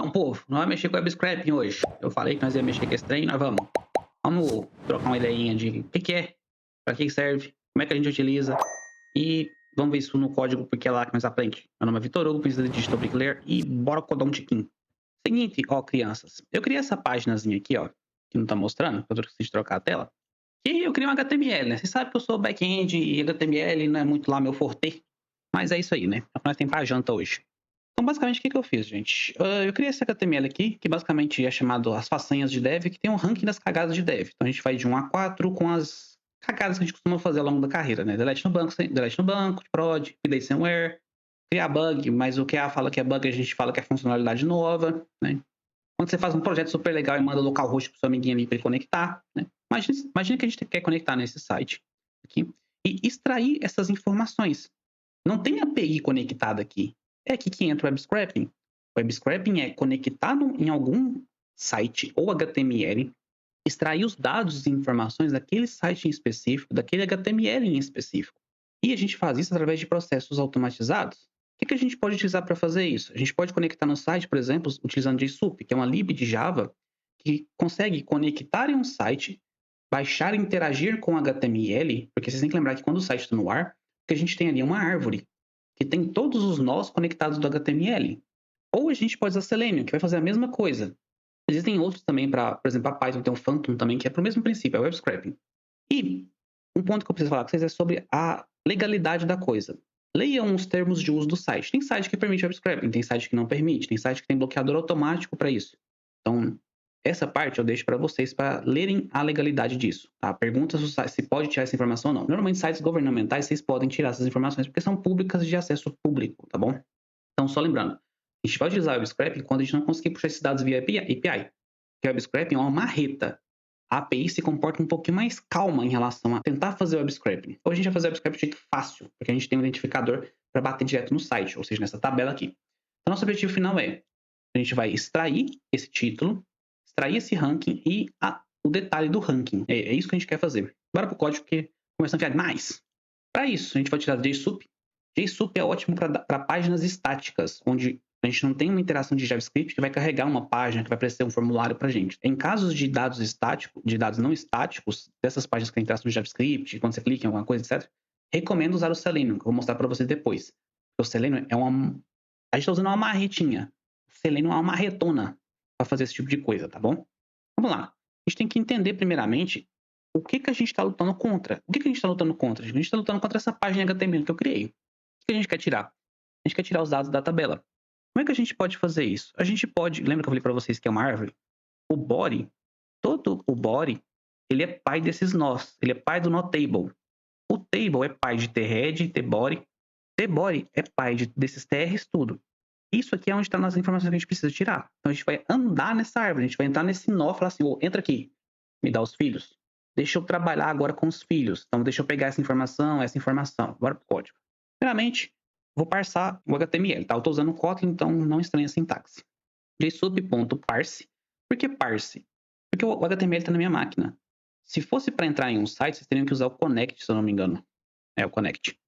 Não, povo, nós vamos mexer com web scraping hoje. Eu falei que nós ia mexer com esse trem, nós vamos. Vamos trocar uma ideinha de o que é, para que serve, como é que a gente utiliza e vamos ver isso no código porque é lá que nós aprende. Meu nome é Vitor Hugo, princesa Digital Bricklayer e bora codar um tiquinho. Seguinte, ó, crianças, eu criei essa paginazinha aqui, ó, que não tá mostrando, eu preciso trocar a tela. E eu criei um HTML, né? Você sabe que eu sou back-end e HTML não é muito lá meu forte, mas é isso aí, né? É o que nós temos pra janta hoje. Então, basicamente, o que eu fiz, gente? Eu criei esse HTML aqui, que basicamente é chamado as façanhas de dev, que tem um ranking das cagadas de dev. Então, a gente vai de 1 a 4 com as cagadas que a gente costuma fazer ao longo da carreira, né? Delete no banco, prod, update sem erro, criar bug, mas o QA fala que é bug, a gente fala que é funcionalidade nova, né? Quando você faz um projeto super legal e manda localhost pro seu amiguinho ali para ele conectar, né? Imagina que a gente quer conectar nesse site aqui e extrair essas informações. Não tem API conectada aqui. É aqui que entra o web scraping. O web scraping é conectar em algum site ou HTML, extrair os dados e informações daquele site em específico, daquele HTML em específico. E a gente faz isso através de processos automatizados. O que a gente pode utilizar para fazer isso? A gente pode conectar no site, por exemplo, utilizando JSoup, que é uma lib de Java que consegue conectar em um site, baixar e interagir com HTML, porque vocês têm que lembrar que quando o site está no ar, o que a gente tem ali é uma árvore que tem todos os nós conectados do HTML. Ou a gente pode usar Selenium, que vai fazer a mesma coisa. Existem outros também, por exemplo, a Python tem o Phantom também, que é para o mesmo princípio, é o web scraping. E um ponto que eu preciso falar com vocês é sobre a legalidade da coisa. Leiam os termos de uso do site. Tem site que permite web scraping, tem site que não permite, tem site que tem bloqueador automático para isso. Então, essa parte eu deixo para vocês para lerem a legalidade disso. Tá? Pergunta se pode tirar essa informação ou não. Normalmente, sites governamentais, vocês podem tirar essas informações porque são públicas de acesso público, tá bom? Então, só lembrando, a gente vai utilizar o web scraping quando a gente não conseguir puxar esses dados via API. Porque o web scraping é uma marreta. A API se comporta um pouquinho mais calma em relação a tentar fazer web scraping. Ou a gente vai fazer web scraping de jeito fácil, porque a gente tem um identificador para bater direto no site, ou seja, nessa tabela aqui. Então, nosso objetivo final é, a gente vai extrair esse título, extrair esse ranking e o detalhe do ranking. É isso que a gente quer fazer. Bora pro código, porque começando a ficar mais. Para isso, a gente vai utilizar JSoup. JSoup é ótimo para páginas estáticas, onde a gente não tem uma interação de JavaScript que vai carregar uma página, que vai aparecer um formulário para a gente. Em casos de dados estáticos, de dados não estáticos, dessas páginas que tem interação de JavaScript, quando você clica em alguma coisa, etc., recomendo usar o Selenium, que eu vou mostrar para vocês depois. O Selenium é uma... A gente está usando uma marretinha. O Selenium é uma marretona para fazer esse tipo de coisa, tá bom? Vamos lá. A gente tem que entender, primeiramente, o que a gente está lutando contra. O que a gente está lutando contra? A gente está lutando contra essa página HTML que eu criei. O que a gente quer tirar? A gente quer tirar os dados da tabela. Como é que a gente pode fazer isso? A gente pode... Lembra que eu falei para vocês que é uma árvore? O body, todo o body, ele é pai desses nós. Ele é pai do notable. O table é pai de thead, tbody. Tbody é pai desses trs, tudo. Isso aqui é onde estão as informações que a gente precisa tirar. Então, a gente vai andar nessa árvore. A gente vai entrar nesse nó e falar assim, entra aqui, me dá os filhos. Deixa eu trabalhar agora com os filhos. Então, deixa eu pegar essa informação. Bora pro código. Primeiramente, vou parsar o HTML, tá? Eu estou usando o Kotlin, então não estranhe a sintaxe. JSoup.parse. Por que parse? Porque o HTML está na minha máquina. Se fosse para entrar em um site, vocês teriam que usar o connect, se eu não me engano. É, o connect.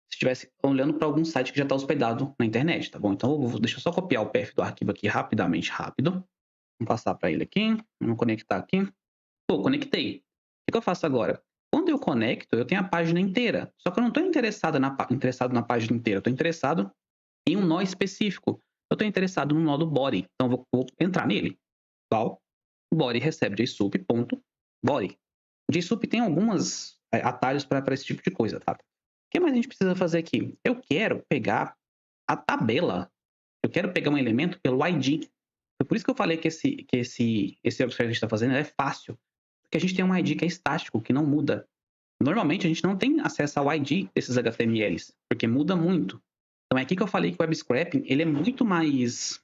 Se estivesse olhando para algum site que já está hospedado na internet, tá bom? Então, deixa eu só copiar o path do arquivo aqui rapidamente, rápido. Vamos passar para ele aqui. Vamos conectar aqui. Pô, conectei. O que eu faço agora? Quando eu conecto, eu tenho a página inteira. Só que eu não estou interessado na página inteira. Eu estou interessado em um nó específico. Eu estou interessado no nó do body. Então, vou entrar nele. Qual? O body recebe JSoup.body. O JSoup tem alguns atalhos para esse tipo de coisa, tá? O que mais a gente precisa fazer aqui? Eu quero pegar a tabela. Eu quero pegar um elemento pelo ID. Foi por isso que eu falei que esse observador que a gente está fazendo é fácil. Porque a gente tem um ID que é estático, que não muda. Normalmente, a gente não tem acesso ao ID desses HTMLs, porque muda muito. Então, é aqui que eu falei que o web scraping ele é muito mais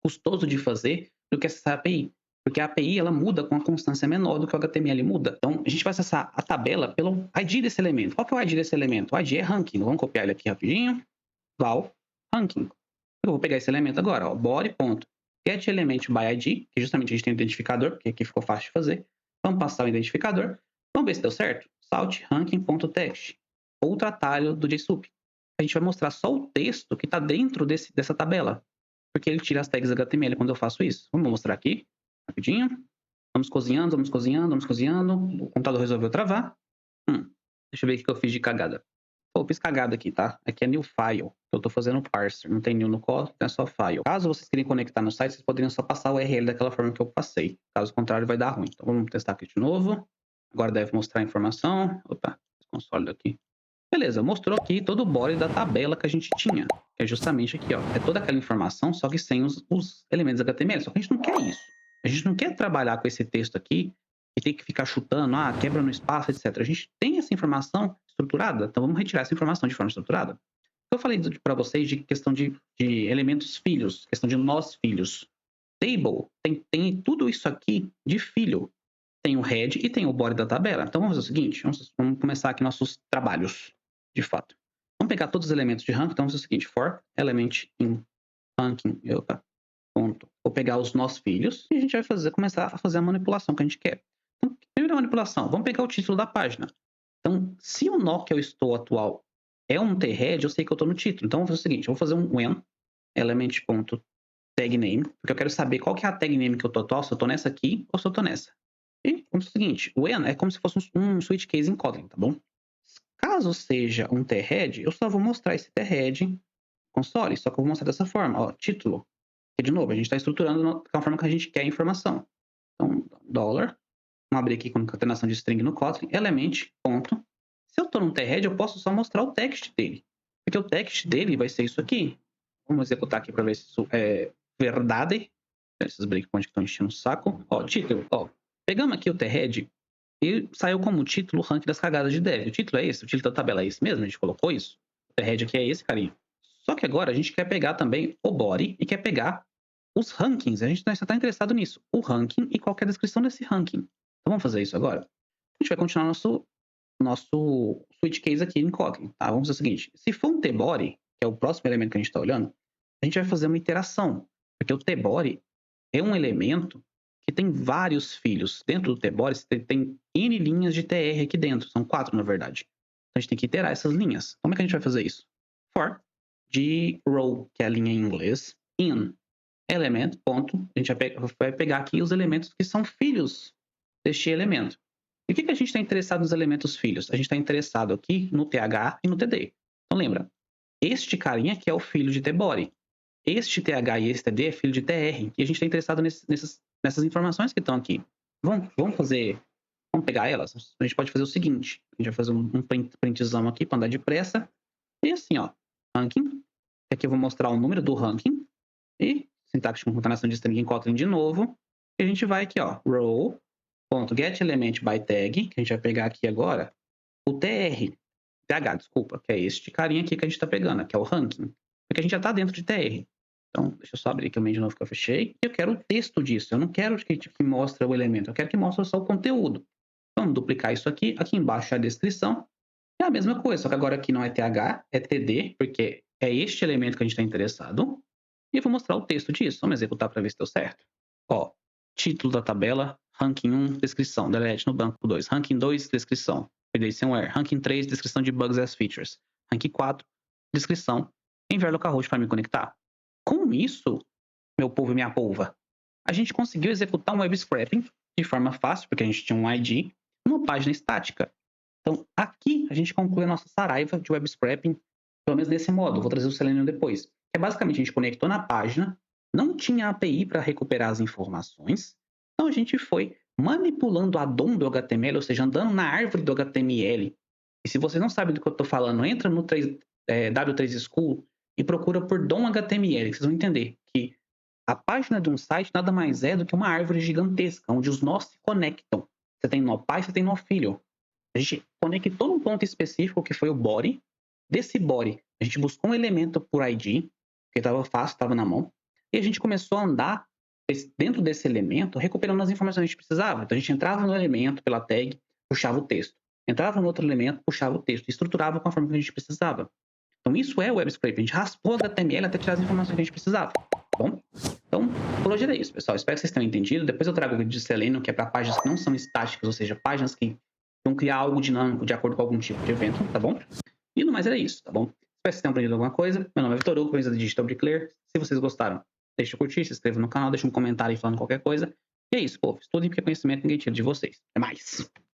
custoso de fazer do que acessar a API. Porque a API ela muda com uma constância menor do que o HTML muda. Então, a gente vai acessar a tabela pelo ID desse elemento. Qual que é o ID desse elemento? O ID é ranking. Vamos copiar ele aqui rapidinho. Val, ranking. Eu vou pegar esse elemento agora, ó, body.getElementById, que justamente a gente tem um identificador, porque aqui ficou fácil de fazer. Vamos passar o identificador. Vamos ver se deu certo. Salt ranking.text. Outro atalho do JSoup. A gente vai mostrar só o texto que está dentro dessa tabela. porque ele tira as tags HTML quando eu faço isso. Vamos mostrar aqui, rapidinho. Vamos cozinhando, vamos cozinhando, vamos cozinhando. O computador resolveu travar. Deixa eu ver o que eu fiz de cagada. Pô, eu fiz cagada aqui, tá? Aqui é new file. Eu tô fazendo parser. Não tem new no código, é só file. Caso vocês queiram conectar no site, vocês poderiam só passar o URL daquela forma que eu passei. Caso contrário, vai dar ruim. Então vamos testar aqui de novo. Agora deve mostrar a informação. Opa, console aqui. Beleza, mostrou aqui todo o body da tabela que a gente tinha. Que é justamente aqui, ó. É toda aquela informação, só que sem os elementos HTML. Só que a gente não quer isso. A gente não quer trabalhar com esse texto aqui e ter que ficar chutando, quebra no espaço, etc. A gente tem essa informação estruturada, então vamos retirar essa informação de forma estruturada. Eu falei para vocês de questão de elementos filhos, questão de nós filhos. Table tem tudo isso aqui de filho. Tem o head e tem o body da tabela. Então vamos fazer o seguinte, vamos começar aqui nossos trabalhos, de fato. Vamos pegar todos os elementos de ranking, então vamos fazer o seguinte, for element in ranking, ponto. Vou pegar os nossos filhos e a gente vai começar a fazer a manipulação que a gente quer. Então, primeira manipulação, vamos pegar o título da página. Então, se o nó que eu estou atual é um t-head, eu sei que eu estou no título. Então, vou fazer o seguinte, eu vou fazer um when element.tagname, porque eu quero saber qual que é a tag name que eu estou atual, se eu estou nessa aqui ou se eu estou nessa. E vamos fazer o seguinte, o when é como se fosse um switch case em Kotlin, tá bom? Caso seja um t-head, eu só vou mostrar esse t-head console, só que eu vou mostrar dessa forma, ó, título. E, de novo, a gente está estruturando da forma que a gente quer a informação. Então, $, vamos abrir aqui com concatenação de string no Kotlin, element, ponto. Se eu estou num t-head, eu posso só mostrar o text dele. Porque o text dele vai ser isso aqui. Vamos executar aqui para ver se isso é verdade. Esses breakpoints que estão enchendo o saco. Ó, título. Ó, pegamos aqui o t-head e saiu como título o ranking das cagadas de dev. O título é esse? O título da tabela é esse mesmo? A gente colocou isso? O t-head aqui é esse, carinha. Só que agora a gente quer pegar também o body e quer pegar os rankings. A gente só está interessado nisso. O ranking e qual é a descrição desse ranking. Então vamos fazer isso agora. A gente vai continuar nosso switch case aqui em Kotlin. Tá? Vamos fazer o seguinte. Se for um t-body, que é o próximo elemento que a gente está olhando, a gente vai fazer uma iteração. Porque o t-body é um elemento que tem vários filhos. Dentro do t-body tem N linhas de tr aqui dentro. São 4, na verdade. Então a gente tem que iterar essas linhas. Como é que a gente vai fazer isso? For de row, que é a linha em inglês, in element, ponto. A gente vai pegar aqui os elementos que são filhos deste elemento. E o que a gente está interessado nos elementos filhos? A gente está interessado aqui no th e no td. Então lembra, este carinha aqui é o filho de tbody. Este th e esse td é filho de tr. E a gente está interessado nessas informações que estão aqui. Vamos pegar elas. A gente pode fazer o seguinte. A gente vai fazer um printzão aqui para andar depressa. E assim, ó, ranking. Aqui eu vou mostrar o número do ranking. E sintaxe com concatenação de string em Kotlin de novo. E a gente vai aqui, ó, row.getElementByTag, que a gente vai pegar aqui agora, o th, desculpa, que é este carinha aqui que a gente está pegando, que é o ranking. Porque a gente já está dentro de tr. Então, deixa eu só abrir aqui o main de novo que eu fechei. E eu quero o texto disso. Eu não quero que mostre o elemento. Eu quero que mostre só o conteúdo. Vamos duplicar isso aqui. Aqui embaixo é a descrição. É a mesma coisa, só que agora aqui não é th, é td, porque é este elemento que a gente está interessado. E eu vou mostrar o texto disso. Vamos executar para ver se deu certo. Ó, título da tabela, ranking 1, descrição, delete no banco 2. Ranking 2, descrição, predation where. Ranking 3, descrição de bugs as features. Ranking 4, descrição, enviar localhost para me conectar. Com isso, meu povo e minha polva, a gente conseguiu executar um web scraping de forma fácil, porque a gente tinha um ID, numa página estática. Então, aqui a gente conclui a nossa saraiva de web scraping, pelo menos desse modo. Vou trazer o Selenium depois. É basicamente, a gente conectou na página, não tinha API para recuperar as informações, então a gente foi manipulando a DOM do HTML, ou seja, andando na árvore do HTML. E se você não sabe do que eu estou falando, entra no W3 School e procura por DOM HTML, que vocês vão entender que a página de um site nada mais é do que uma árvore gigantesca, onde os nós se conectam. Você tem nó pai, você tem nó filho. A gente conectou num ponto específico, que foi o body. Desse body, a gente buscou um elemento por ID, porque estava fácil, estava na mão. E a gente começou a andar dentro desse elemento, recuperando as informações que a gente precisava. Então a gente entrava no elemento pela tag, puxava o texto. Entrava no outro elemento, puxava o texto. Estruturava com a forma que a gente precisava. Então isso é o web scraping. A gente raspou o HTML até tirar as informações que a gente precisava. Tá bom? Então, por hoje era isso, pessoal. Espero que vocês tenham entendido. Depois eu trago o vídeo de Selenium, que é para páginas que não são estáticas, ou seja, páginas que vão criar algo dinâmico de acordo com algum tipo de evento, tá bom? E no mais era isso, tá bom? Espero que vocês tenham aprendido alguma coisa. Meu nome é Vitor Hugo, coisa da Digital Declare. Se vocês gostaram, deixa o curtir, se inscreva no canal, deixa um comentário aí falando qualquer coisa. E é isso, povo. Estudem porque conhecimento ninguém tira de vocês. Até mais.